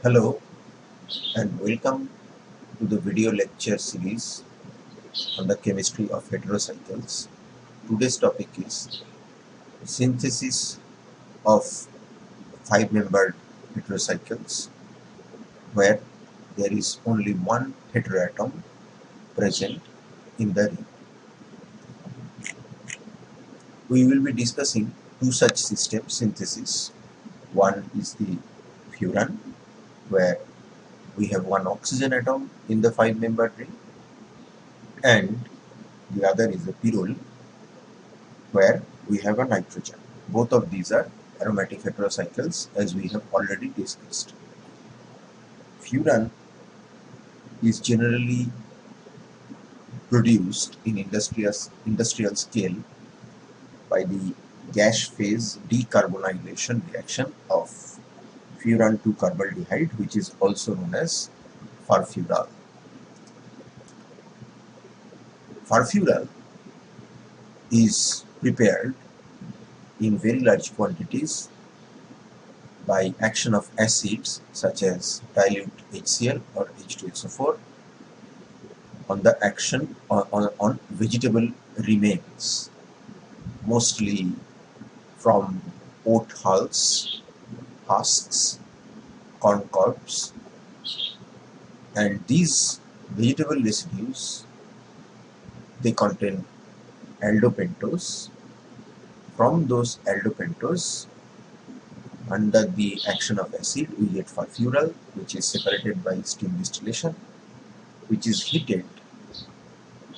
Hello and welcome to the video lecture series on the chemistry of heterocycles. Today's topic is synthesis of five-membered heterocycles where there is only one heteroatom present in the ring. We will be discussing two such system synthesis. One is the furan where we have one oxygen atom in the five-membered ring, and the other is the pyrrole where we have a nitrogen. Both of these are aromatic heterocycles as we have already discussed. Furan is generally produced in industrial scale by the gas phase decarbonylation reaction of furan to carbaldehyde, which is also known as furfural. Furfural is prepared in very large quantities by action of acids such as dilute HCl or H2SO4 on the action on vegetable remains, mostly from oat hulls, husks, corn cobs, and these vegetable residues, they contain aldopenstose. From those aldopenstose, under the action of acid, we get furfural, which is separated by steam distillation, which is heated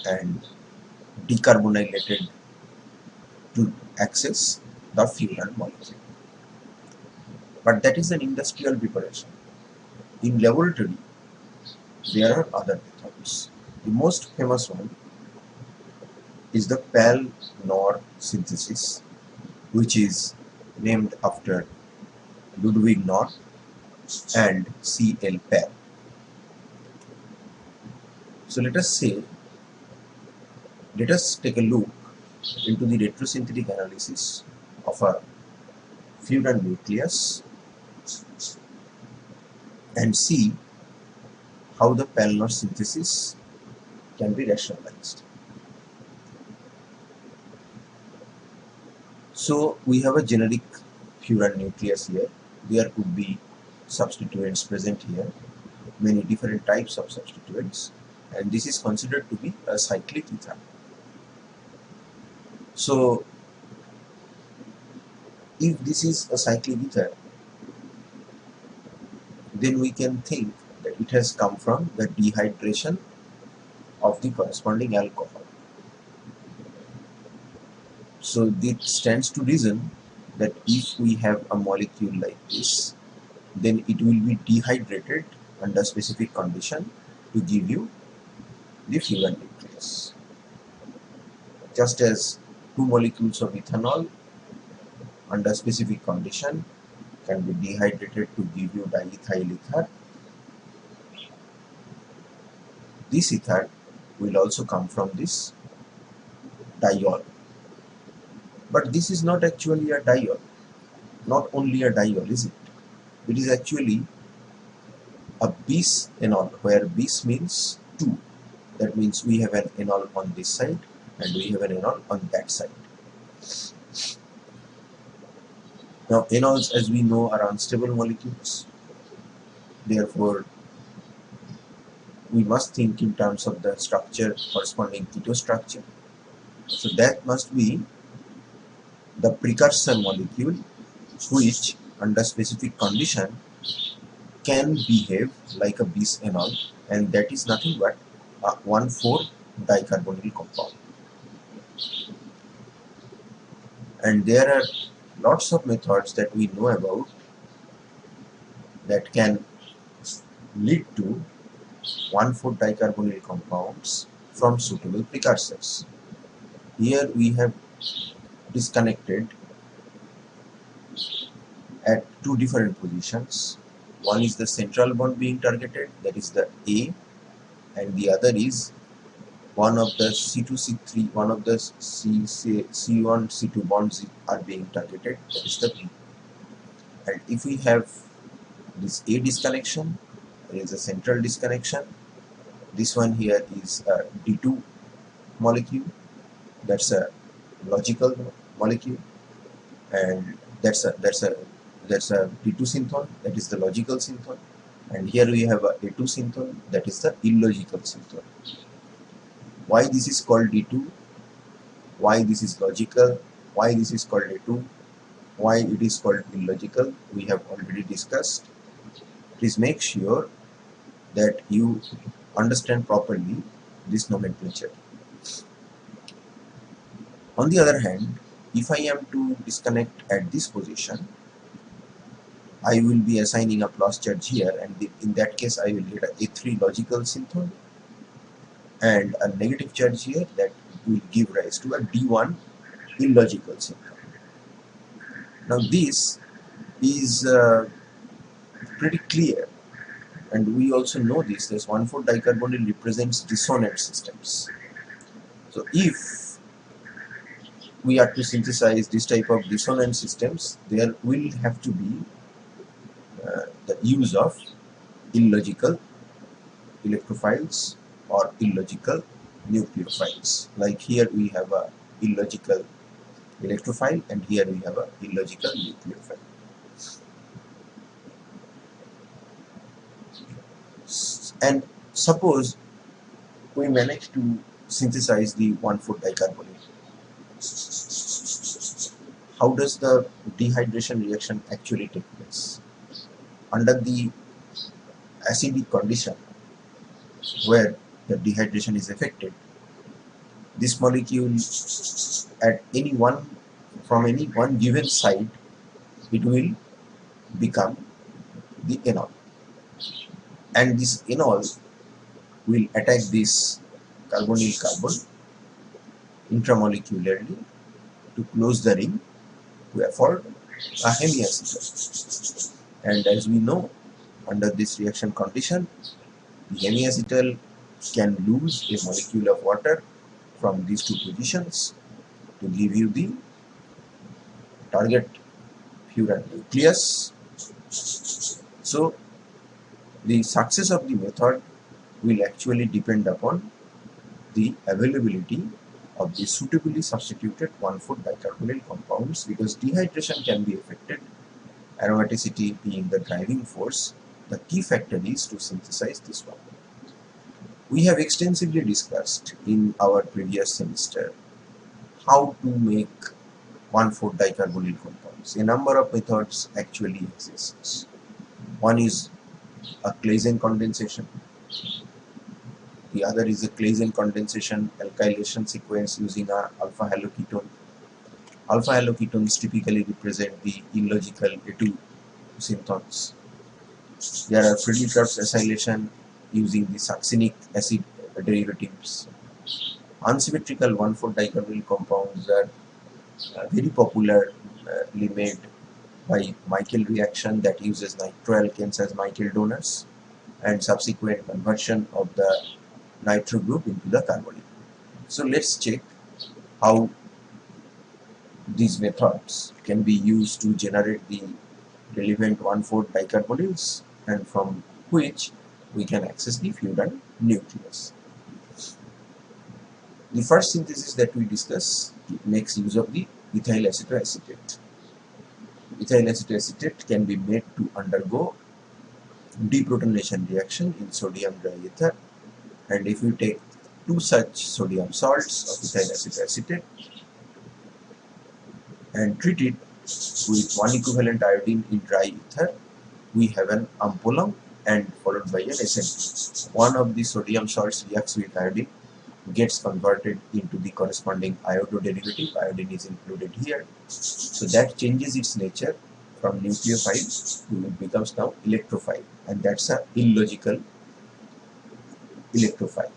and decarbonylated to access the furan molecule. But that is an industrial preparation. In laboratory, there are other methods. The most famous one is the Paal-Knorr synthesis, which is named after Ludwig Knorr and C.L. Paal. So let us take a look into the retrosynthetic analysis of a furan nucleus and see how the Paal-Knorr synthesis can be rationalized. So we have a generic furan nucleus here. There could be substituents present here, many different types of substituents, and this is considered to be a cyclic ether. So if this is a cyclic ether, then we can think that it has come from the dehydration of the corresponding alcohol. So it stands to reason that if we have a molecule like this, then it will be dehydrated under specific condition to give you the furan nucleus. Just as two molecules of ethanol under specific condition can be dehydrated to give you diethyl ether, this ether will also come from this diol. But this is not actually a diol, not only a diol, is it? It is actually a bis enol, where bis means two. That means we have an enol on this side and we have an enol on that side. Now enols, as we know, are unstable molecules. Therefore, we must think in terms of the structure corresponding keto structure. So that must be the precursor molecule which under specific condition can behave like a bis enol, and that is nothing but a 1,4-dicarbonyl compound. And there are lots of methods that we know about that can lead to 1,4-dicarbonyl compounds from suitable precursors. Here we have disconnected at two different positions. One is the central bond being targeted, that is the A, and the other is one of the C2C3, one of the C1, C2 bonds are being targeted, that is the B. And if we have this A disconnection, there is a central disconnection. This one here is a D2 molecule, that's a logical molecule, and that's a D2 synthon, that is the logical synthon, and here we have a A2 synthon, that is the illogical synthon. Why this is called D2? Why this is logical? Why this is called A2? Why it is called illogical? We have already discussed. Please make sure that you understand properly this nomenclature. On the other hand, if I am to disconnect at this position, I will be assigning a plus charge here, and in that case I will get a A3 logical synthon and a negative charge here that will give rise to a D1 illogical synthon. Now this is pretty clear, and we also know this, this 1,4-dicarbonyl represents dissonant systems. So if we are to synthesize this type of dissonant systems, there will have to be the use of illogical electrophiles or illogical nucleophiles. Like here we have a illogical electrophile, and here we have a illogical nucleophile. And suppose we manage to synthesize the 1,4-dicarbonyl. How does the dehydration reaction actually take place? Under the acidic condition where the dehydration is affected, this molecule at from any one given site, it will become the enol, and this enol will attack this carbonyl carbon intramolecularly to close the ring to afford a hemiacetal. And as we know, under this reaction condition, the hemiacetal can lose a molecule of water from these two positions to give you the target furan nucleus. So the success of the method will actually depend upon the availability of the suitably substituted 1,4-dicarbonyl compounds, because dehydration can be affected, aromaticity being the driving force. The key factor is to synthesize this one. We have extensively discussed in our previous semester how to make 1,4-dicarbonyl compounds. A number of methods actually exist. One is a Claisen condensation. The other is a Claisen condensation alkylation sequence using a alpha haloketone. Alpha haloketones typically represent the illogical A2 synthons. There are Friedel-Crafts acylation using the succinic acid derivatives. Unsymmetrical 1,4-dicarbonyl compounds are very popularly made by Michael reaction that uses nitroalkanes as Michael donors, and subsequent conversion of the nitro group into the carbonyl. So let's check how these methods can be used to generate the relevant 1,4-dicarbonyls, and from which we can access the furan nucleus. The first synthesis that we discuss makes use of the ethyl acetoacetate. Ethyl acetoacetate can be made to undergo deprotonation reaction in sodium diether, and if you take two such sodium salts of ethyl acetoacetate and treat it with one equivalent iodine in dry ether, we have an ampolon and followed by an SN. One of the sodium salts reacts with iodine, gets converted into the corresponding iodo derivative. Iodine is included here. So that changes its nature from nucleophile to it becomes now electrophile, and that's a illogical electrophile.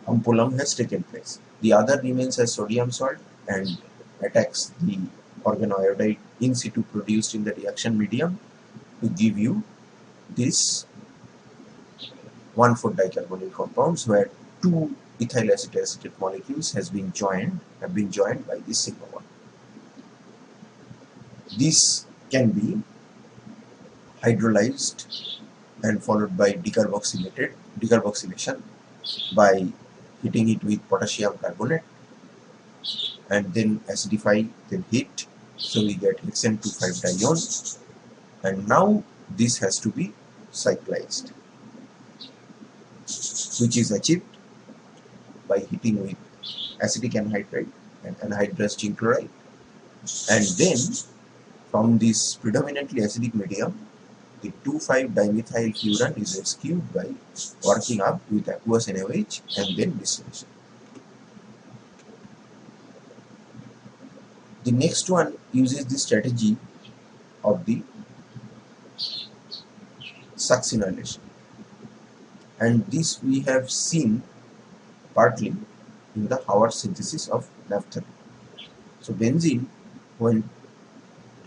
Ampolon has taken place. The other remains as sodium salt and attacks the organoiodide in situ produced in the reaction medium to give you this 1,4-dicarbonyl compounds where two ethyl acetoacetate molecules have been joined by this sigma bond. This can be hydrolyzed and followed by decarboxylation by heating it with potassium carbonate and then acidify, then heat, so we get hexane 2,5 dione, and now this has to be cyclized, which is achieved by heating with acetic anhydride and anhydrous zinc chloride, and then from this predominantly acidic medium the 2,5-dimethyl furan is rescued by working up with aqueous NaOH and then distillation. The next one uses the strategy of the succinylation, and this we have seen partly in the Howard synthesis of naphthalene. So benzene, when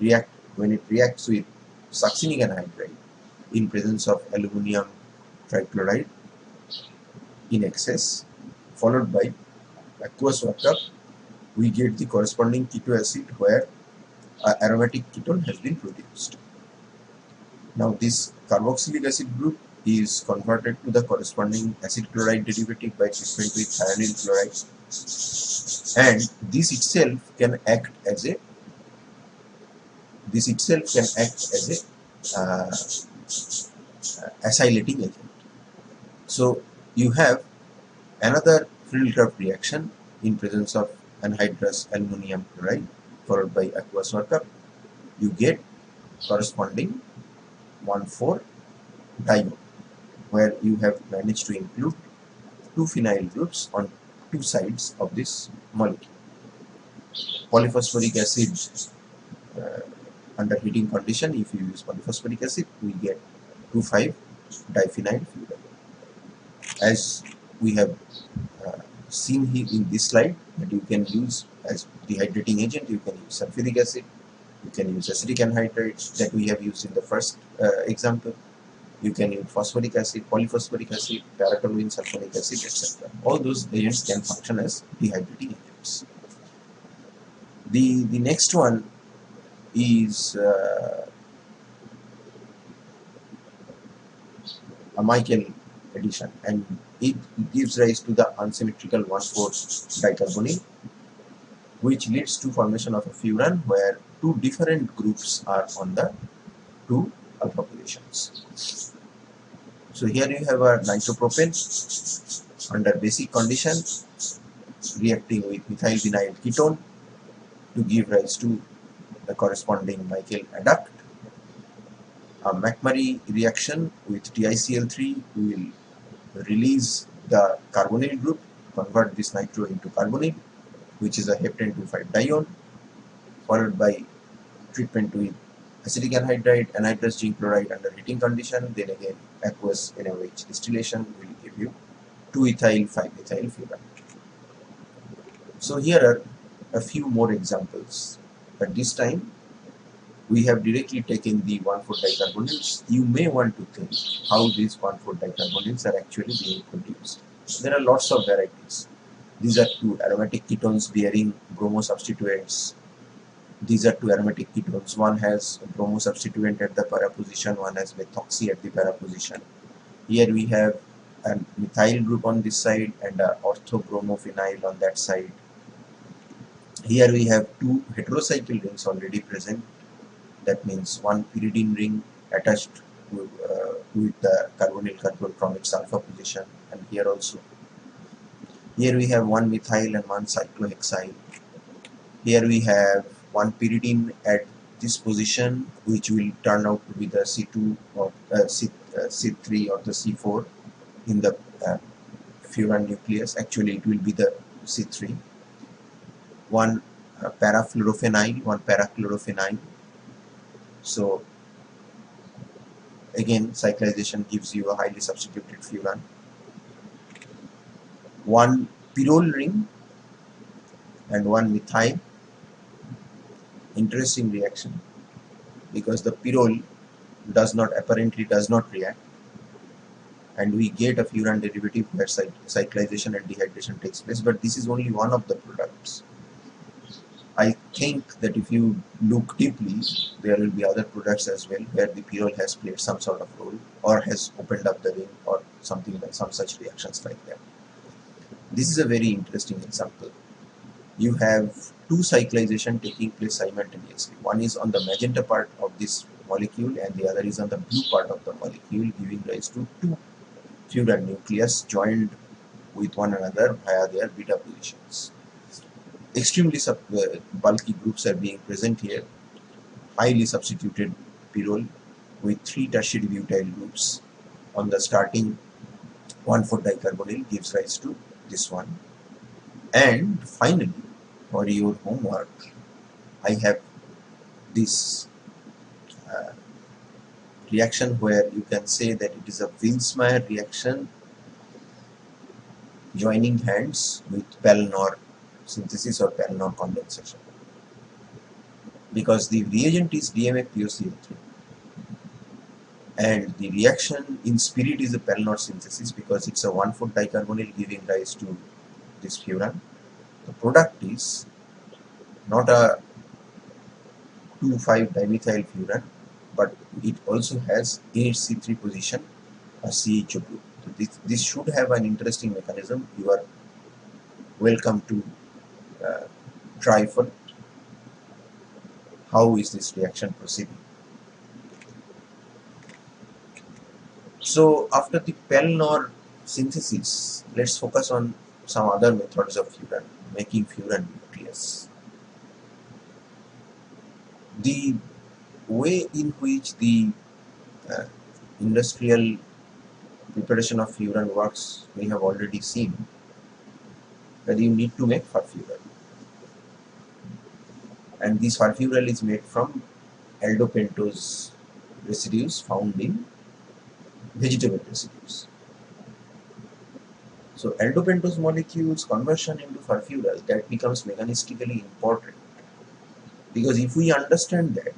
it reacts with succinic anhydride in presence of aluminum trichloride in excess, followed by aqueous workup, we get the corresponding keto acid where aromatic ketone has been produced. Now this carboxylic acid group is converted to the corresponding acid chloride derivative by treatment with thionyl chloride, and this itself can act as a acylating agent. So you have another Friedel-Crafts reaction in presence of anhydrous aluminum chloride followed by aqueous workup. You get corresponding 1,4-dione, where you have managed to include two phenyl groups on two sides of this molecule. Polyphosphoric acid, under heating condition, if you use polyphosphoric acid, we get 2,5-diphenyl furan. As we have seen here in this slide, that you can use as dehydrating agent, you can use sulfuric acid, you can use acetic anhydride that we have used in the first example, you can use phosphoric acid, polyphosphoric acid, paratoluene sulfonic acid, etc. All those agents can function as dehydrating agents. The next one is a Michael addition, and it gives rise to the unsymmetrical 1,4-dicarbonyl, which leads to formation of a furan where two different groups are on the two alpha positions. So here you have a nitropropane under basic condition reacting with methyl vinyl ketone to give rise to the corresponding Michael adduct. A McMurray reaction with TiCl3 will release the carbonyl group, convert this nitro into carbonyl, which is a heptane 2,5 dione, followed by treatment with acetic anhydride, anhydrous zinc chloride under heating condition, then again aqueous NaOH distillation will give you 2-ethyl 5-ethyl furan. So here are a few more examples, but this time we have directly taken the 1,4-dicarbonyls. You may want to think how these 1,4-dicarbonyls are actually being produced. There are lots of varieties. These are two aromatic ketones bearing bromo substituents. These are two aromatic ketones. One has a bromo substituent at the para position, one has methoxy at the para position. Here we have a methyl group on this side and an orthobromophenyl on that side. Here we have two heterocycle rings already present. That means one pyridine ring attached with the carbonyl carbon from its alpha position, and here also. Here we have one methyl and one cyclohexyl. Here we have one pyridine at this position, which will turn out to be the C2 or C3 or the C4 in the furan nucleus. Actually, it will be the C3. One parafluorophenyl, one parachlorophenyl. So again, cyclization gives you a highly substituted furan. One pyrrole ring and one methyl. Interesting reaction, because the pyrrole apparently does not react, and we get a furan derivative where cyclization and dehydration takes place, but this is only one of the products. I think that if you look deeply, there will be other products as well where the pyrrole has played some sort of role or has opened up the ring or something like some such reactions like that. This is a very interesting example. You have two cyclization taking place simultaneously. One is on the magenta part of this molecule and the other is on the blue part of the molecule, giving rise to two furan nucleus joined with one another via their beta positions. Extremely bulky groups are being present here. Highly substituted pyrrole with three tertiary butyl groups on the starting 1,4-dicarbonyl gives rise to this one. And finally, for your homework, I have this reaction where you can say that it is a Wilsmeyer reaction joining hands with Paal-Knorr synthesis or Paal-Knorr condensation, because the reagent is DMF-POCl3 and the reaction in spirit is a Paal-Knorr synthesis because it's a 1,4-dicarbonyl giving rise to this furan. The product is not a 2,5-dimethyl furan, but it also has in its C3 position a CHO group. So this should have an interesting mechanism. You are welcome to try for it. How is this reaction proceeding? So after the Paal-Knorr synthesis, let's focus on some other methods of furan, making furan nucleus. The way in which the industrial preparation of furan works, we have already seen that you need to make furfural. And this furfural is made from aldopenstose residues found in vegetable residues. So aldopenstose molecules conversion into furfural, that becomes mechanistically important, because if we understand that,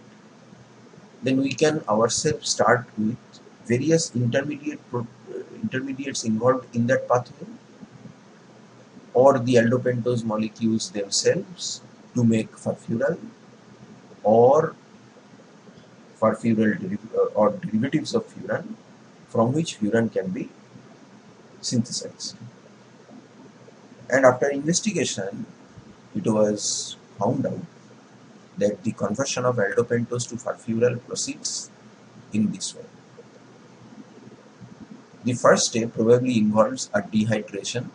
then we can ourselves start with various intermediates involved in that pathway or the aldopenstose molecules themselves to make furfural or furfural or derivatives of furan from which furan can be synthesized. And after investigation, it was found out that the conversion of aldopenstose to furfural proceeds in this way. The first step probably involves a dehydration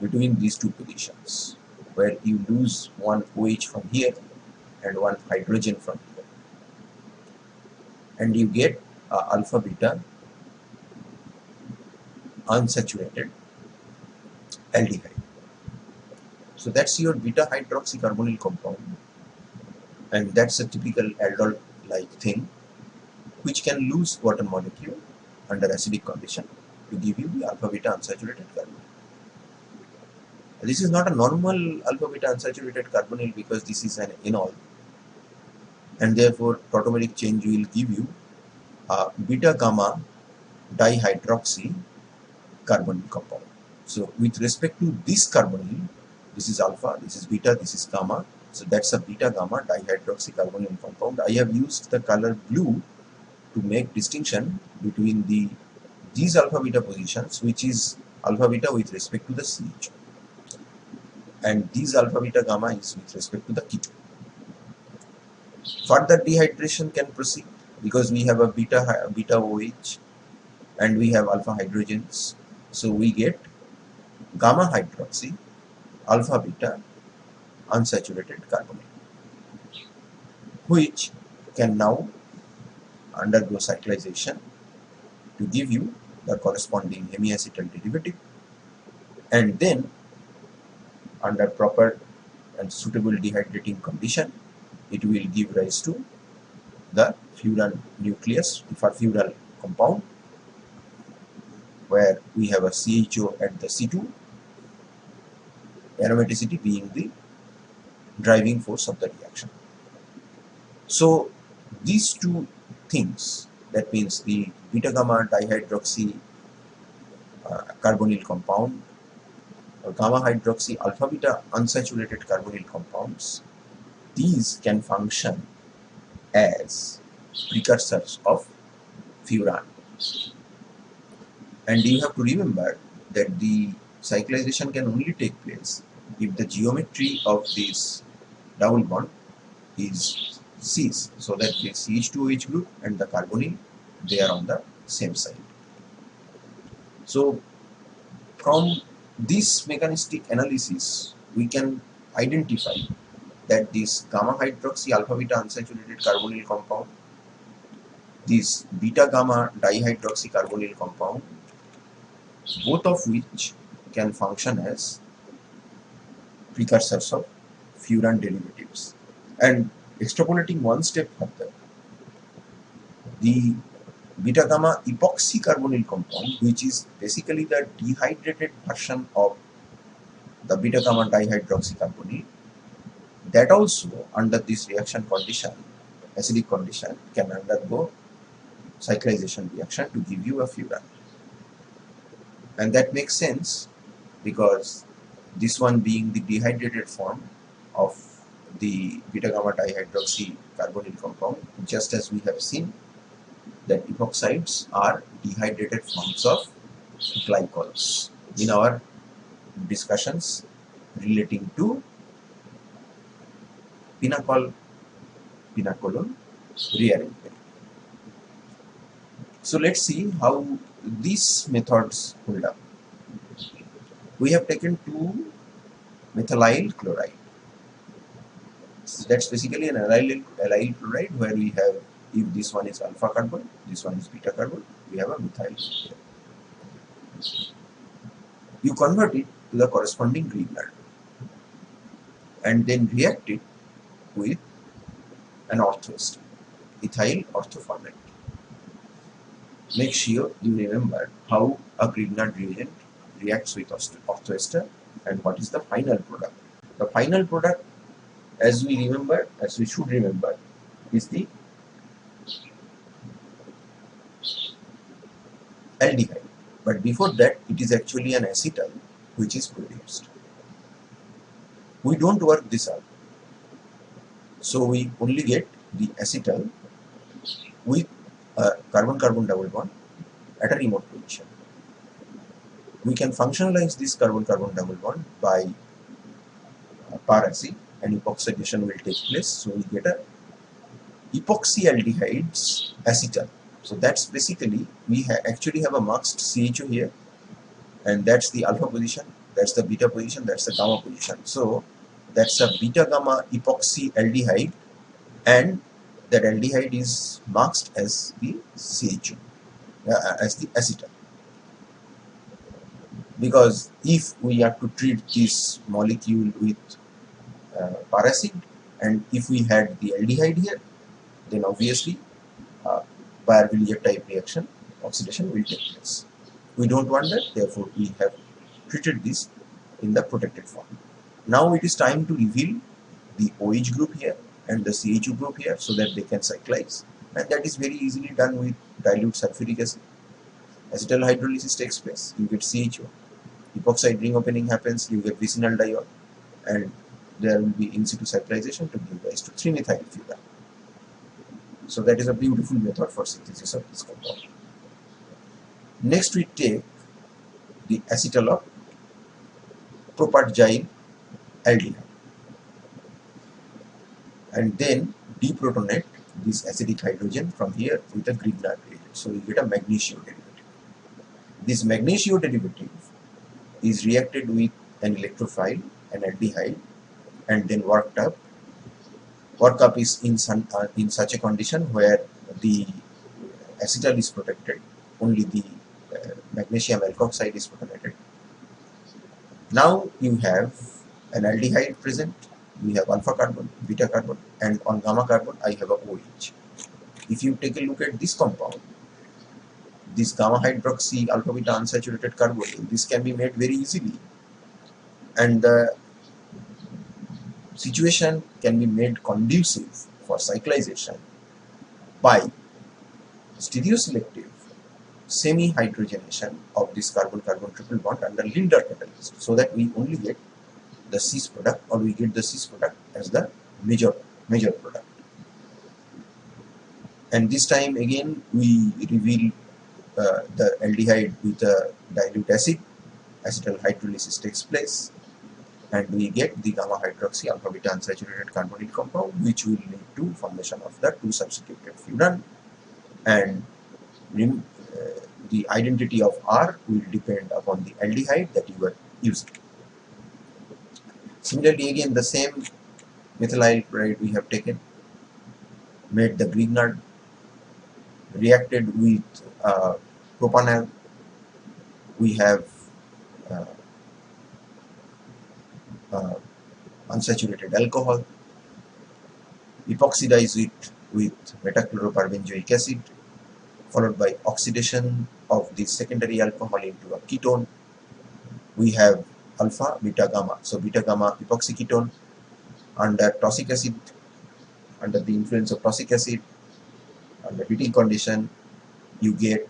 between these two positions, where you lose one OH from here and one hydrogen from here, and you get alpha beta unsaturated aldehyde. So that's your beta hydroxycarbonyl compound, and that's a typical aldol-like thing which can lose water molecule under acidic condition to give you the alpha beta unsaturated carbonyl. This is not a normal alpha beta unsaturated carbonyl because this is an enol, and therefore tautomeric change will give you beta gamma dihydroxy carbonyl compound. So with respect to this carbonyl, this is alpha, this is beta, this is gamma. So that's a beta gamma dihydroxy carbonyl compound. I have used the color blue to make distinction between these alpha beta positions, which is alpha beta with respect to the CH, and these alpha beta gamma is with respect to the keto. Further dehydration can proceed because we have a beta OH and we have alpha hydrogens. So we get gamma hydroxy alpha beta unsaturated carbonyl, which can now undergo cyclization to give you the corresponding hemiacetal derivative, and then under proper and suitable dehydrating condition, it will give rise to the furan nucleus, the furfural compound, where we have a CHO at the C2, aromaticity being the driving force of the reaction. So these two things, that means the beta gamma dihydroxy carbonyl compound or gamma hydroxy alpha beta unsaturated carbonyl compounds, these can function as precursors of furan. And you have to remember that the cyclization can only take place if the geometry of this double bond is cis, so that the CH2OH group and the carbonyl, they are on the same side. So from this mechanistic analysis, we can identify that this gamma hydroxy alpha beta unsaturated carbonyl compound, this beta gamma dihydroxy carbonyl compound, both of which can function as precursors of furan derivatives. And extrapolating one step further, the beta gamma epoxy carbonyl compound, which is basically the dehydrated version of the beta gamma dihydroxy carbonyl, that also under this reaction condition, acidic condition, can undergo cyclization reaction to give you a furan. And that makes sense because this one being the dehydrated form of the beta gamma dihydroxy carbonyl compound, just as we have seen that epoxides are dehydrated forms of glycols in our discussions relating to pinacolon rearrangement. So let's see how these methods hold up. We have taken 2 methylyl chloride. So that's basically an allyl chloride where we have, if this one is alpha carbon, this one is beta carbon, we have a methyl here. You convert it to the corresponding Grignard and then react it with an orthoester, ethyl orthoformate. Make sure you remember how a Grignard reagent reacts with orthoester and what is the final product. The final product, as we should remember, is the aldehyde. But before that, it is actually an acetal which is produced. We don't work this out. So we only get the acetal with a carbon-carbon double bond at a remote position. We can functionalize this carbon-carbon double bond by par-acid, and epoxidation will take place. So we get a epoxyaldehydes acetal. So that's basically, we actually have a masked CHO here, and that's the alpha position, that's the beta position, that's the gamma position. So that's a beta gamma epoxy aldehyde, and that aldehyde is masked as the CHO, as the acetal. Because if we have to treat this molecule with par-acid, and if we had the aldehyde here, then obviously Baeyer-Villiers type reaction, oxidation will take place. We don't want that, therefore we have treated this in the protected form. Now it is time to reveal the OH group here and the CHO group here so that they can cyclize, and that is very easily done with dilute sulfuric acid. Acetal hydrolysis takes place, you get CHO, epoxide ring opening happens, you get vicinal diol, and there will be in situ cyclization to give rise to 3-methyl furan. So that is a beautiful method for synthesis of this compound. Next we take the acetal of propargyl aldehyde and then deprotonate this acidic hydrogen from here with a Grignard reagent. So you get a magnetio derivative. This magnetio derivative is reacted with an electrophile, an aldehyde, and then worked up. Workup is in such a condition where the acetal is protected, only the magnesium alkoxide is protonated. Now you have an aldehyde present, we have alpha carbon, beta carbon, and on gamma carbon I have a OH. If you take a look at this compound, this gamma hydroxy alpha beta unsaturated carbonyl, this can be made very easily, and the situation can be made conducive for cyclization by stereoselective semi-hydrogenation of this carbon-carbon triple bond under Lindner catalyst, so that we only get the cis product, or we get the cis product as the major product. And this time again we reveal the aldehyde with a dilute acid. Acetyl hydrolysis takes place, and we get the gamma hydroxy alpha beta unsaturated carbonyl compound, which will lead to formation of the two substituted furan, and the identity of R will depend upon the aldehyde that you are using. Similarly, again the same methyl chloride we have taken, made the Grignard, reacted with propanol. We have unsaturated alcohol, epoxidize it with metachloroperbenzoic acid, followed by oxidation of the secondary alcohol into a ketone. We have alpha, beta, gamma. So beta gamma epoxy ketone under toxic acid, under the influence of toxic acid, under heating condition, you get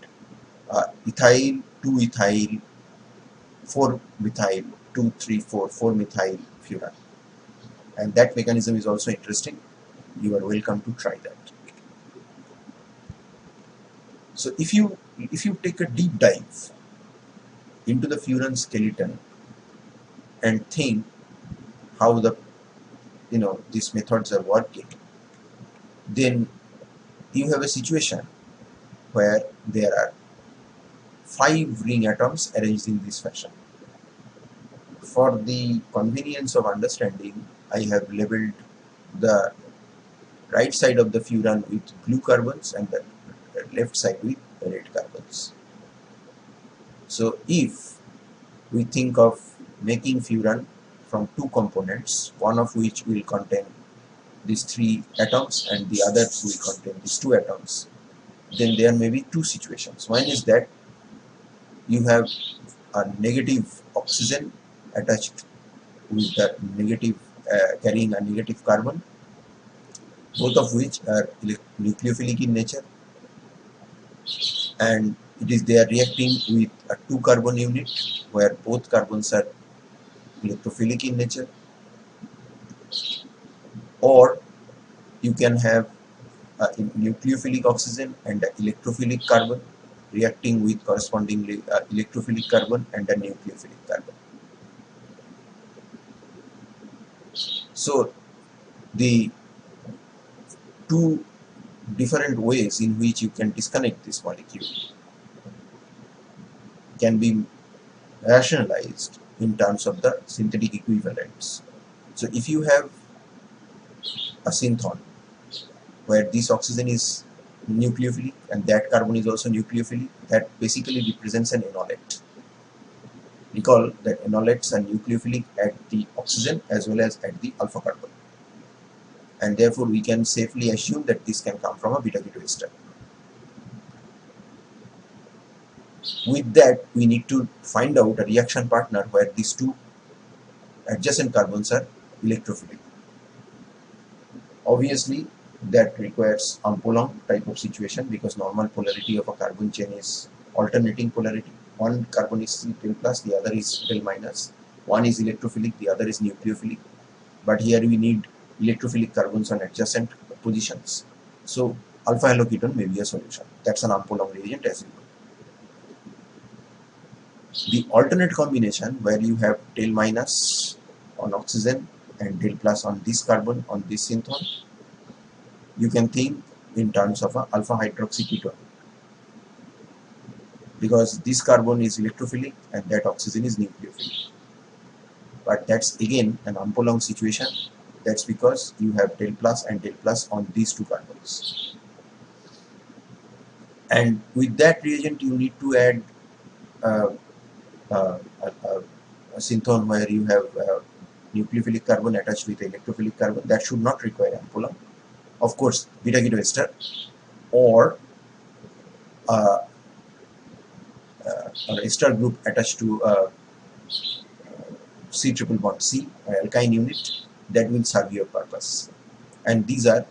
ethyl, 2-ethyl, 4-methyl, 2,3,4,4-methyl furan. And that mechanism is also interesting. You are welcome to try that. So if you take a deep dive into the furan skeleton and think how these methods are working, then you have a situation where there are 5 ring atoms arranged in this fashion. For the convenience of understanding, I have labeled the right side of the furan with blue carbons and the left side with red carbons. So if we think of making furan from 2 components, one of which will contain these 3 atoms and the other will contain these 2 atoms, then there may be 2 situations. One is that you have a negative oxygen attached with the negative carrying a negative carbon, both of which are nucleophilic in nature, and they are reacting with a 2 carbon unit where both carbons are electrophilic in nature. Or you can have a nucleophilic oxygen and an electrophilic carbon reacting with correspondingly electrophilic carbon and a nucleophilic carbon. So the 2 different ways in which you can disconnect this molecule can be rationalized in terms of the synthetic equivalents. So if you have a synthon where this oxygen is nucleophilic and that carbon is also nucleophilic, that basically represents an enolate. Recall that enolates are nucleophilic at the oxygen as well as at the alpha carbon, and therefore we can safely assume that this can come from a beta-keto ester. With that, we need to find out a reaction partner where these 2 adjacent carbons are electrophilic. Obviously, that requires Ampoulant type of situation, because normal polarity of a carbon chain is alternating polarity. One carbon is del plus, the other is del minus. One is electrophilic, the other is nucleophilic. But here we need electrophilic carbons on adjacent positions. So alpha haloketone may be a solution. That's an Ampoulant reagent, as you know. The alternate combination where you have del minus on oxygen and del plus on this carbon on this synthon, you can think in terms of a alpha hydroxy ketone, because this carbon is electrophilic and that oxygen is nucleophilic. But that's again an Ampoulant situation. That's because you have del plus and del plus on these 2 carbons. And with that reagent, you need to add a synthon where you have nucleophilic carbon attached with electrophilic carbon. That should not require Ampoulant. Of course, beta-keto ester or an ester group attached to C triple bond C, alkyne unit, that will serve your purpose. And these are,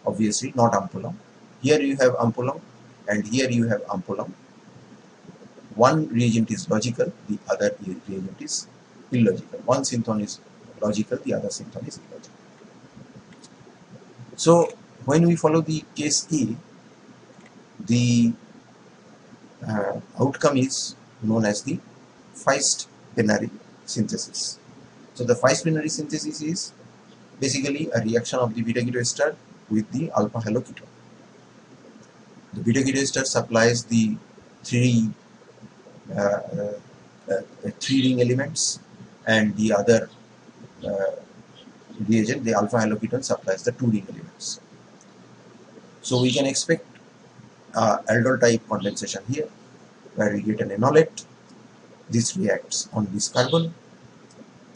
obviously not Ampoulant. Here you have Ampoulant and here you have Ampoulant. one reagent is logical, the other reagent is illogical. One synthon is logical, the other synthon is illogical. So when we follow the case A, the outcome is known as the Fiest-Benary synthesis. So the Fiest-Benary synthesis is basically a reaction of the beta-keto ester with the alpha haloketone. The beta-keto ester supplies the three ring elements, and the other reagent, the alpha haloketone, supplies the 2 ring elements. So we can expect aldol type condensation here, where we get an enolate. This reacts on this carbon.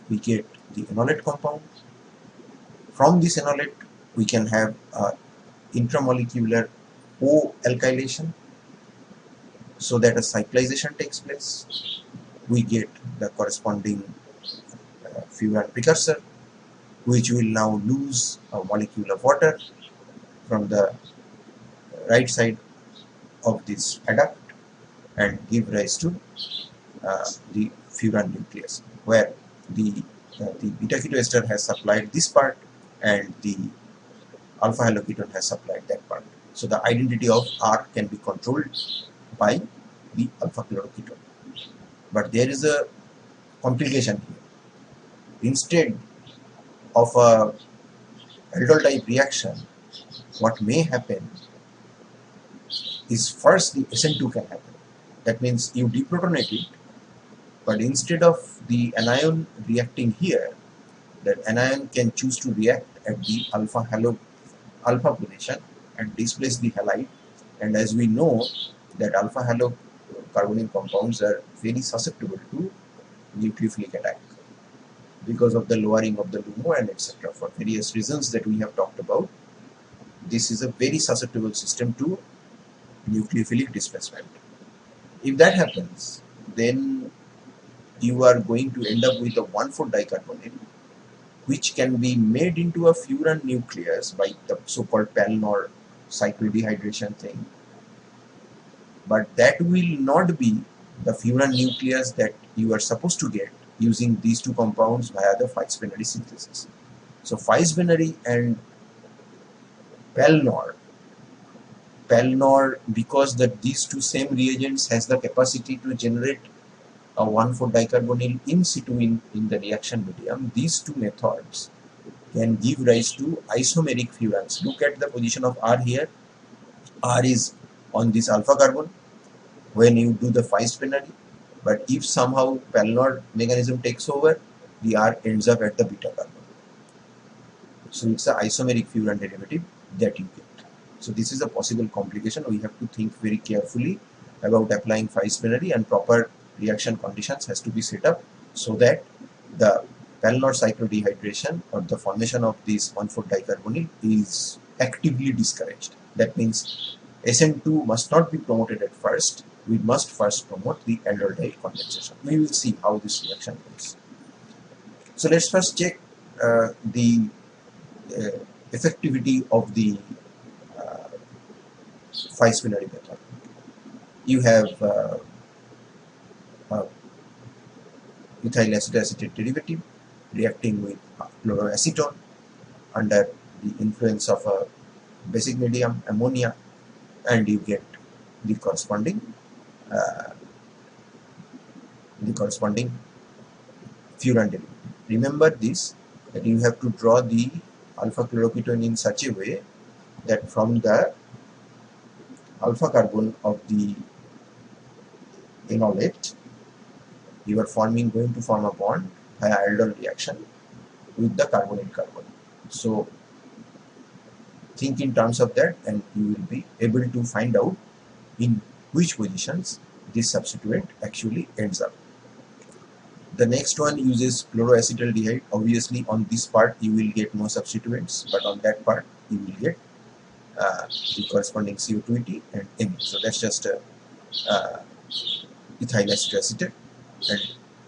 We get the enolate compound. From this enolate, we can have intramolecular O alkylation, so that a cyclization takes place. We get the corresponding furan precursor, which will now lose a molecule of water from the right side of this adduct and give rise to the furan nucleus, where the beta-keto ester has supplied this part and the alpha haloketone has supplied that part. So the identity of R can be controlled by the alpha chloroketone. But there is a complication here. Instead of a aldol type reaction, what may happen is first the SN2 can happen. That means you deprotonate it, but instead of the anion reacting here, that anion can choose to react at the alpha position and displace the halide. And as we know that alpha halocarbonyl compounds are very susceptible to nucleophilic attack because of the lowering of the LUMO and etc. For various reasons that we have talked about, this is a very susceptible system to nucleophilic displacement. If that happens, then you are going to end up with a 1,4-dicarbonyl, which can be made into a furan nucleus by the so-called Paal-Knorr cyclodehydration thing. But that will not be the furan nucleus that you are supposed to get using these two compounds via the Fiest-Benary synthesis. So Fiest-Benary and Paal-Knorr, because these two same reagents has the capacity to generate a 1,4-dicarbonyl in situ in the reaction medium, these two methods can give rise to isomeric furans. Look at the position of R here. R is on this alpha carbon when you do the Fiest-Benary, but if somehow Paal-Knorr mechanism takes over, the R ends up at the beta carbon. So it's an isomeric furan derivative that you get. So this is a possible complication. We have to think very carefully about applying Fiest-Benary, and proper reaction conditions has to be set up so that the Paal-Knorr cyclodehydration or the formation of this 1,4-dicarbonyl is actively discouraged. That means SN2 must not be promoted at first. We must first promote the aldehyde condensation. We will see how this reaction goes. So let's first check the effectivity of the Fiest-Benary method. You have ethyl acetoacetate derivative reacting with chloroacetone under the influence of a basic medium, ammonia, and you get the corresponding furan derivative. Remember this, that you have to draw the alpha chloroketone in such a way that from the alpha carbon of the enolate, you are going to form a bond via aldol reaction with the carbonate carbon. So think in terms of that, and you will be able to find out in which positions this substituent actually ends up. The next one uses chloroacetaldehyde. Obviously on this part you will get no substituents, but on that part you will get the corresponding CO2 and N. So that's just ethyl acetoacetate, and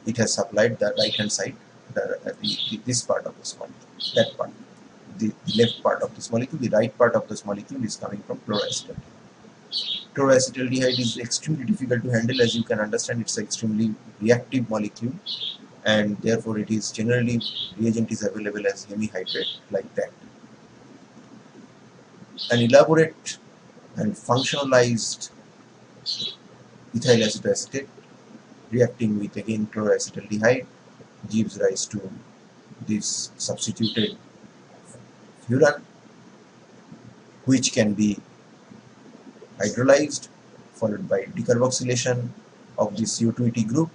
it has supplied the right hand side, this part of this molecule, that part, the left part of this molecule. The right part of this molecule is coming from chloroacetaldehyde. Chloroacetaldehyde is extremely difficult to handle. As you can understand, it's an extremely reactive molecule, and therefore it is generally reagent is available as hemihydrate like that. An elaborate and functionalized ethyl acetoacetate reacting with again chloroacetaldehyde gives rise to this substituted furan, which can be hydrolyzed followed by decarboxylation of the CO2 group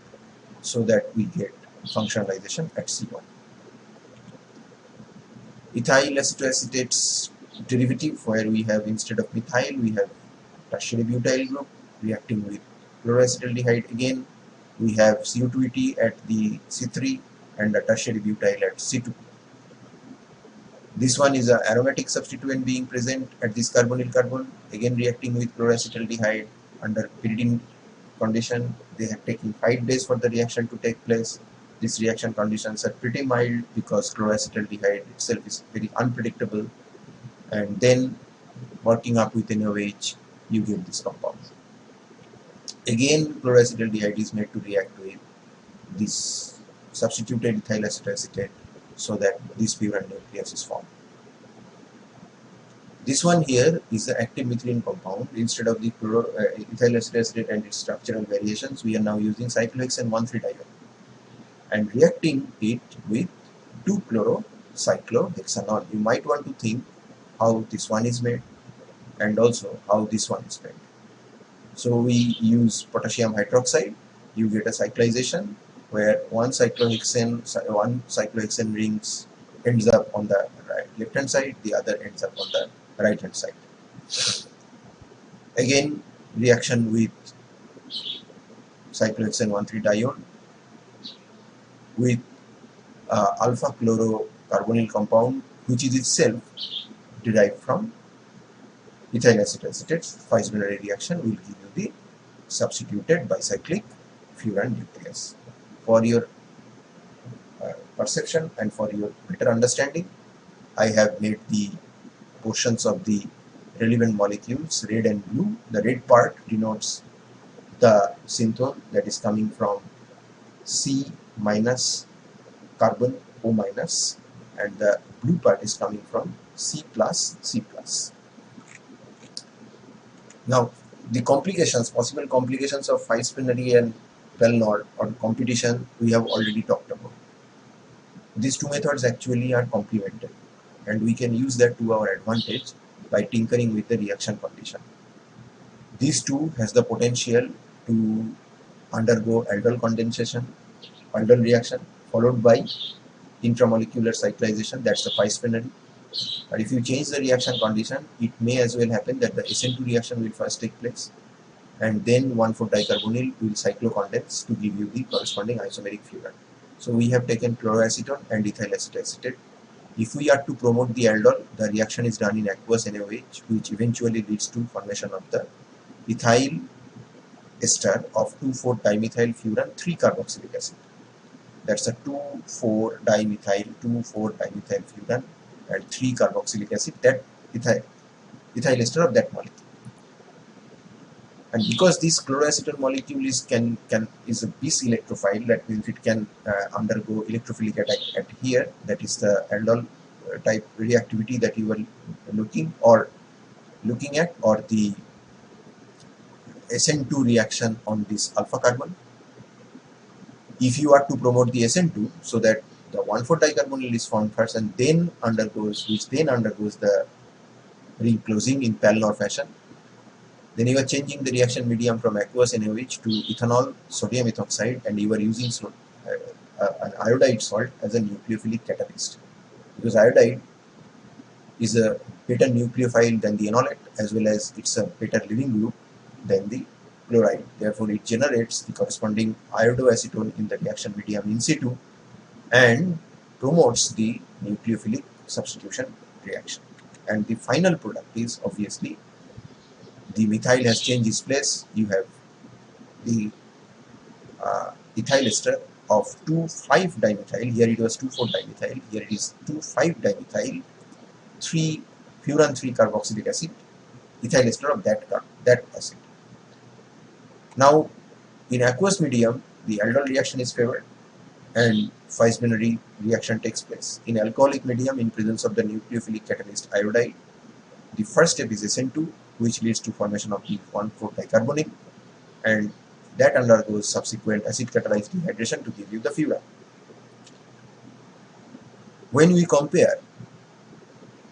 so that we get functionalization at C1. Ethyl acetoacetate's derivative, where we have instead of methyl we have tertiary butyl group reacting with chloroacetaldehyde. Again we have CO2 at the C3 and the tertiary butyl at C2. This one is an aromatic substituent being present at this carbonyl carbon, again reacting with chloroacetaldehyde under pyridine condition. They have taken 5 days for the reaction to take place. These reaction conditions are pretty mild because chloroacetaldehyde itself is very unpredictable, and then working up with NaOH you get this compound. Again chloroacetaldehyde is made to react with this substituted ethyl acetoacetate so that this furan nucleus is formed. This one here is the active methylene compound. Instead of the ethyl acetoacetate and its structural variations, we are now using cyclohexane 1,3-diol and reacting it with 2-chlorocyclohexanol. You might want to think how this one is made and also how this one is made. So we use potassium hydroxide. You get a cyclization where one cyclohexane rings ends up on the left hand side, the other ends up on the right hand side. Again reaction with cyclohexane 1,3-diol with alpha chlorocarbonyl compound, which is itself derived from ethyl acetoacetate. Fiest-Benary reaction will give you the substituted bicyclic furan nucleus. For your perception and for your better understanding, I have made the portions of the relevant molecules red and blue. The red part denotes the synthone that is coming from C minus carbon O minus, and the blue part is coming from C plus C plus. Now the complications, possible complications of Fiest-Benary and Paal-Knorr or competition we have already talked about. These two methods actually are complementary, and we can use that to our advantage by tinkering with the reaction condition. These two has the potential to undergo aldol condensation, aldol reaction followed by intramolecular cyclization, that's the Fiest-Benary. But if you change the reaction condition, it may as well happen that the SN2 reaction will first take place and then 1,4-dicarbonyl will cyclocondense to give you the corresponding isomeric furan. So we have taken chloroacetone and ethyl acetoacetate. If we are to promote the aldol, the reaction is done in aqueous NaOH, which eventually leads to formation of the ethyl ester of 2,4-dimethyl furan 3-carboxylic acid. That's a 2,4-dimethyl furan and 3-carboxylic acid, that ethyl ester of that molecule. And because this chloroacetone molecule is a bis electrophile, that means it can undergo electrophilic attack at here, that is the aldol type reactivity that you were looking at, or the SN2 reaction on this alpha carbon. If you are to promote the SN2 so that the 1,4-dicarbonyl is formed first and then undergoes the reclosing in Paal-Knorr fashion, then you are changing the reaction medium from aqueous NaOH to ethanol sodium ethoxide, and you are using an iodide salt as a nucleophilic catalyst, because iodide is a better nucleophile than the enolate, as well as it's a better living group than the chloride. Therefore it generates the corresponding iodoacetone in the reaction medium in situ and promotes the nucleophilic substitution reaction. And the final product is obviously the methyl has changed its place. You have the ethyl ester of 2,5-dimethyl. Here it was 2,4-dimethyl. Here it is 2,5-dimethyl 3 furan 3-carboxylic acid, ethyl ester of that acid. Now, in aqueous medium, the aldol reaction is favored and Fiest-Benary reaction takes place. In alcoholic medium, in presence of the nucleophilic catalyst iodide, the first step is SN2, which leads to formation of the 1,4-dicarbonyl, and that undergoes subsequent acid catalyzed dehydration to give you the furan. When we compare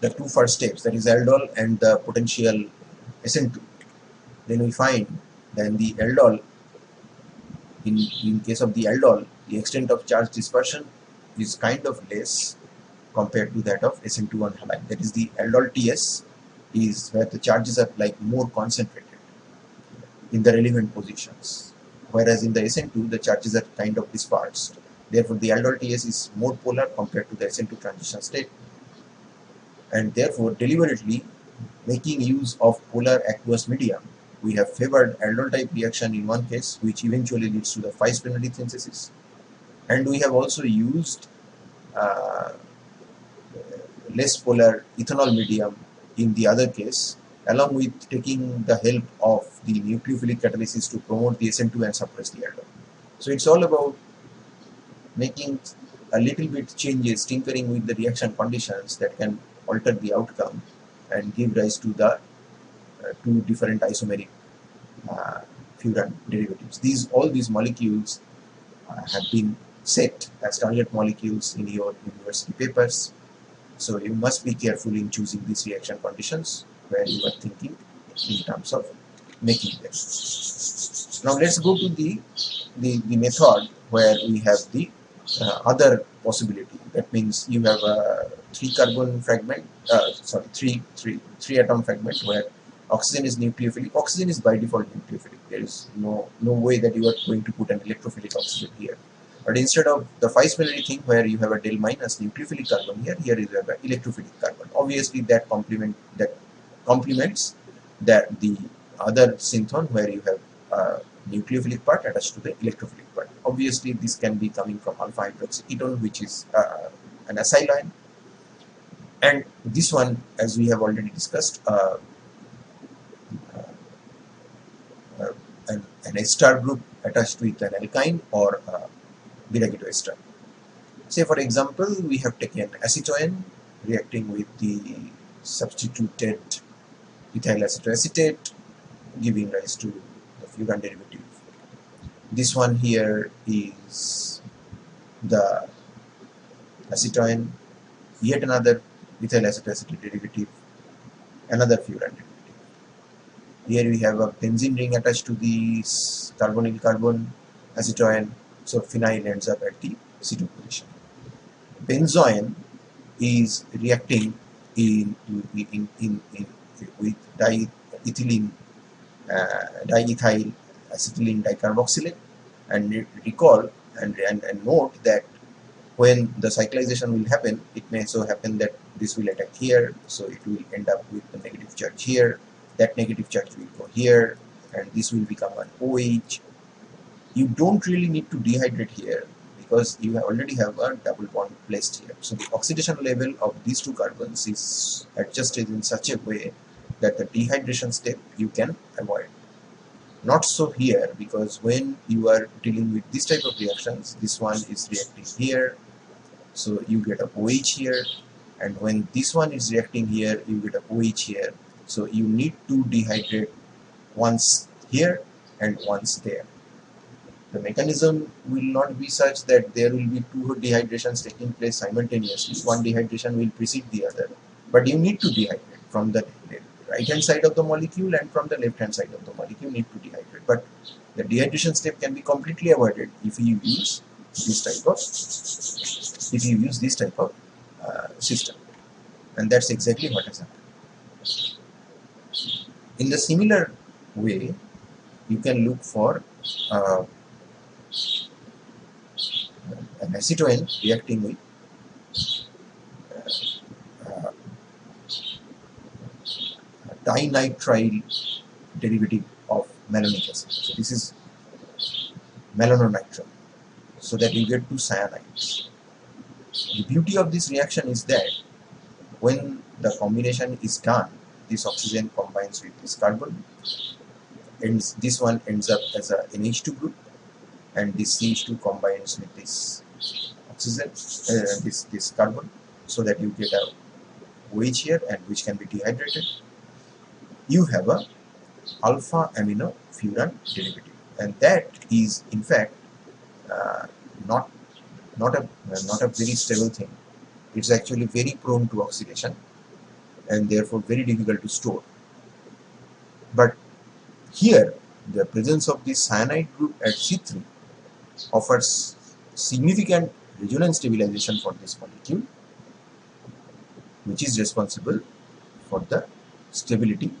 the two first steps, that is aldol and the potential SN2, then we find that the aldol, in case of the aldol, the extent of charge dispersion is kind of less compared to that of SN2 on halide. That is, the aldol TS is where the charges are like more concentrated in the relevant positions, whereas in the SN2 the charges are kind of dispersed. Therefore, the aldol TS is more polar compared to the SN2 transition state, and therefore deliberately making use of polar aqueous medium, we have favored aldol type reaction in one case, which eventually leads to the Fiest-Benary synthesis, and we have also used less polar ethanol medium in the other case, along with taking the help of the nucleophilic catalysis to promote the SN2 and suppress the aldol. So it's all about making a little bit changes, tinkering with the reaction conditions that can alter the outcome and give rise to the two different isomeric furan derivatives. All these molecules have been set as target molecules in your university papers. So you must be careful in choosing these reaction conditions where you are thinking in terms of making them. Now let's go to the method where we have the other possibility. That means you have a three atom fragment where oxygen is nucleophilic. Oxygen is by default nucleophilic. There is no way that you are going to put an electrophilic oxygen here. But instead of the Fiest-Benary thing where you have a del minus nucleophilic carbon here you have an electrophilic carbon. Obviously that complements that the other synthon where you have a nucleophilic part attached to the electrophilic part. Obviously this can be coming from alpha hydroxyketone, which is an acyl ion, and this one, as we have already discussed, an ester group attached with an alkyne or Biragito ester. Say for example, we have taken acetoin reacting with the substituted ethyl acetoacetate, giving rise to the furan derivative. This one here is the acetoin, yet another ethyl acetoacetate derivative, another furan derivative. Here we have a benzene ring attached to the carbonyl carbon acetoin, so phenyl ends up at the C2 position. Benzoin is reacting with diethyl acetylene dicarboxylate, and recall and note that when the cyclization will happen, it may so happen that this will attack here, so it will end up with the negative charge here, that negative charge will go here, and this will become an OH. You don't really need to dehydrate here because you already have a double bond placed here. So the oxidation level of these two carbons is adjusted in such a way that the dehydration step you can avoid. Not so here, because when you are dealing with this type of reactions, this one is reacting here, so you get a OH here, and when this one is reacting here, you get a OH here. So you need to dehydrate once here and once there. The mechanism will not be such that there will be two dehydrations taking place simultaneously. One dehydration will precede the other, but you need to dehydrate from the right hand side of the molecule and from the left hand side of the molecule. You need to dehydrate, but the dehydration step can be completely avoided if you use this type of system, and that's exactly what has happened. In the similar way, you can look for an acetoin reacting with dinitrile derivative of malonic acid. So this is malononitrile, so that you get two cyanides. The beauty of this reaction is that when the combination is done, this oxygen combines with this carbon, this one ends up as a NH2 group, and this CH2 combines with this oxygen, this carbon, so that you get a OH here, and which can be dehydrated. You have a alpha amino furan derivative, and that is in fact uh, not not a very stable thing. It's actually very prone to oxidation and therefore very difficult to store. But here, the presence of this cyanide group at C3 offers significant resonance stabilization for this molecule, which is responsible for the stability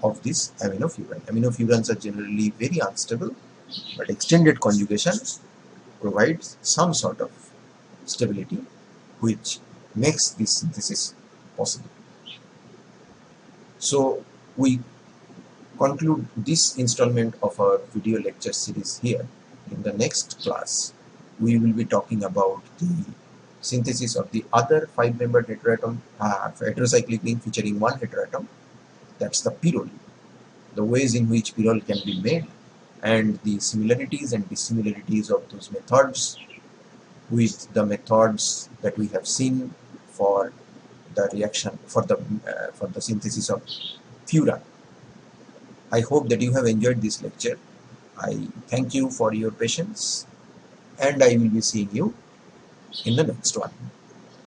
of this aminofuran. Aminofurans are generally very unstable, but extended conjugation provides some sort of stability which makes this synthesis possible. So we conclude this installment of our video lecture series here. In the next class, we will be talking about the synthesis of the other 5-membered heterocyclic ring featuring one heteroatom, that's the pyrrole, the ways in which pyrrole can be made, and the similarities and dissimilarities of those methods with the methods that we have seen for the reaction for the synthesis of furan. I hope that you have enjoyed this lecture. I thank you for your patience, and I will be seeing you in the next one.